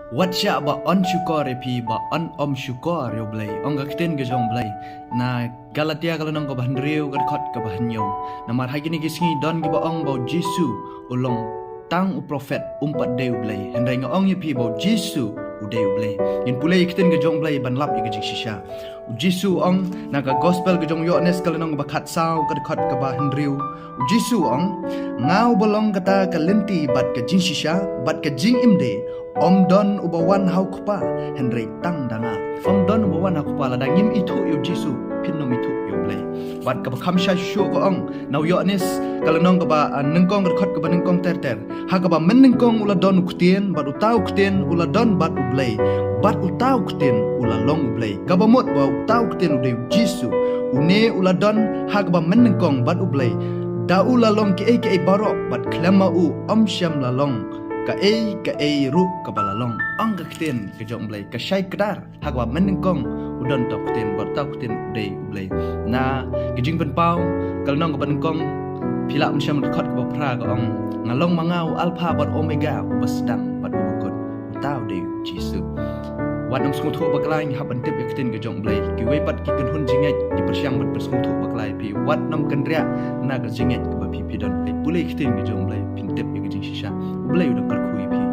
Watcha ba on syukur repi ba on om syukur yo Blei ong gakten gejong Blei na Galatia kalau nang ko bahnriu kad khot ka bahnyo na mar hagini gisngi don gi ba ong ba Jisu ulong tang u prophet umpat deu Blei hendai nga ong yepi ba Jisu udeu Blei yin pulai kiten gejong Blei ban lap gi shisha Jisu ong naga gospel gejong Yohanes kalau nang ba khat sau kad khot ka bahnriu Jisu ong ngau bolong kata ka lenti bat ka jing shisha bat ka jing umdei Om don ubawan hau kupa hynrei tang danga Om don ubawan hau kupa ladang yim itu yo Jisu pinnom itu yo Blei bat ka kham sha shu ko ong nau Yohanes kalau nong ka ba nengkong khot ka ba nengkong ter ha ka ba men nengkong ula don kutien bat utau kutien ula don bat u Blei bat utau kutien ula long Blei ka ba mot ba utau kutien u Jisu une ula don ha ka ba men nengkong bat u Blei da ula long ki ai barok bat klama u om syam la long ka ai ru ka balalong ang kakten ke jong Blei ka syai kedar hakwa menengkong udon tok ten bar tok ten dei Blei na ke jing pen pau kal nong ka menengkong pila msyam khot ka pra ka ong ngalong mangau alpha bat omega sdang bat bukun tau dei Jisu wat nam sung thu baklai hab antip yakten ke jong Blei ki wei pat ki kun hun jingai di persyang bat persung thu baklai pi wat nam kendria na ka jingai ka pi don ai pulai kten ke jong Blei pintip ke jing shisha Blei udah kerkui pi